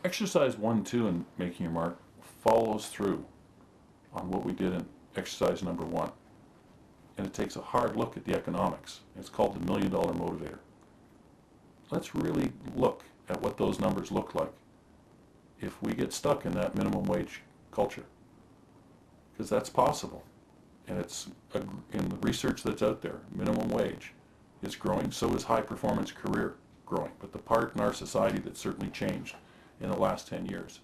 Exercise 1, 2 in Making Your Mark follows through on what we did in exercise number 1. And it takes a hard look at the economics. It's called the $1 Million Motivator. Let's really look at what those numbers look like if we get stuck in that minimum wage culture. Because that's possible. And it's in the research that's out there, minimum wage is growing, so is high performance career growing. But the part in our society that's certainly changed in the last 10 years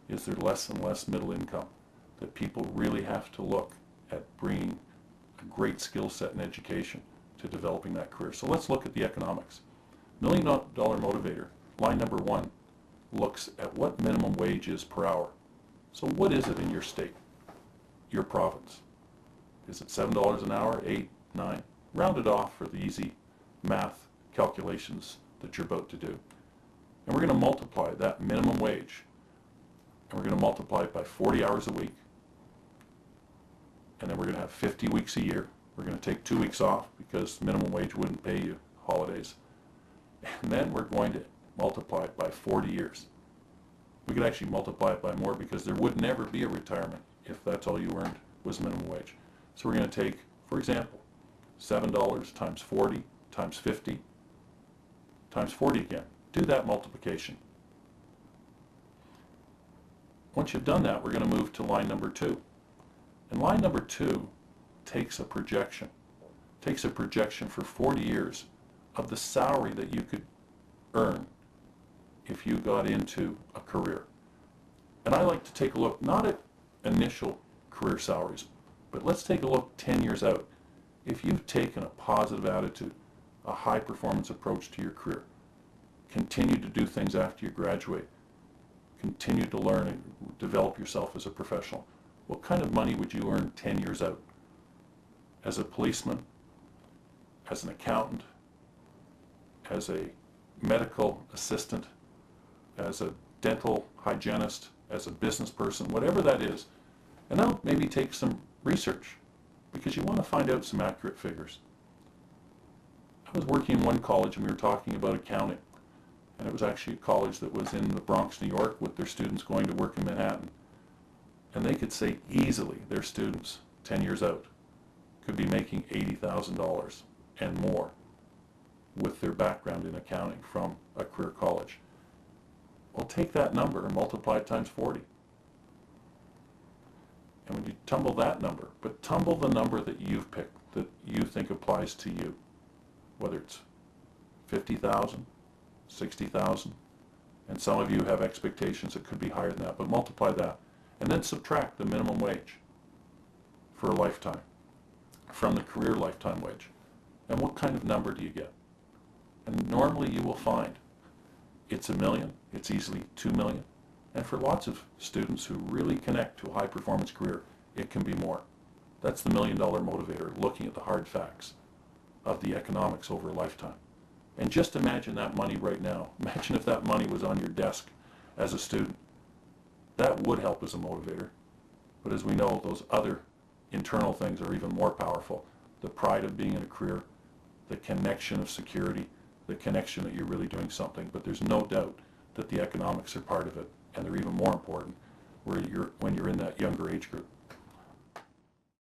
is there less and less middle income, that people really have to look at bringing a great skill set and education to developing that career. So let's look at the economics. $1 Million Motivator, line number 1, looks at what minimum wage is per hour. So what is it in your state, your province? Is it $7 an hour, 8, 9? Round it off for the easy math calculations that you're about to do. And we're going to multiply that minimum wage, and we're going to multiply it by 40 hours a week, and then we're going to have 50 weeks a year. We're going to take 2 weeks off because minimum wage wouldn't pay you holidays. And then we're going to multiply it by 40 years. We could actually multiply it by more because there would never be a retirement if that's all you earned was minimum wage. So we're going to take, for example, $7 times 40 times 50 times 40 again. Do that multiplication. Once you've done that, we're going to move to line number 2. And line number 2 takes a projection. Takes a projection for 40 years of the salary that you could earn if you got into a career. And I like to take a look not at initial career salaries, but let's take a look 10 years out. If you've taken a positive attitude, a high performance approach to your career, continue to do things after you graduate, continue to learn and develop yourself as a professional, what kind of money would you earn 10 years out? As a policeman, as an accountant, as a medical assistant, as a dental hygienist, as a business person, whatever that is. And that'll maybe take some research because you want to find out some accurate figures. I was working in one college and we were talking about accounting. And it was actually a college that was in the Bronx, New York, with their students going to work in Manhattan. And they could say easily their students, 10 years out, could be making $80,000 and more with their background in accounting from a career college. Well, take that number and multiply it times 40. And when you tumble that number, but tumble the number that you've picked, that you think applies to you, whether it's 50,000, 60,000, and some of you have expectations that could be higher than that, but multiply that, and then subtract the minimum wage for a lifetime from the career lifetime wage. And what kind of number do you get? And normally you will find it's $1 million, it's easily $2 million, and for lots of students who really connect to a high performance career, it can be more. That's the $1 Million Motivator, looking at the hard facts of the economics over a lifetime. And just imagine that money right now. Imagine if that money was on your desk as a student. That would help as a motivator. But as we know, those other internal things are even more powerful. The pride of being in a career, the connection of security, the connection that you're really doing something. But there's no doubt that the economics are part of it, and they're even more important when you're in that younger age group.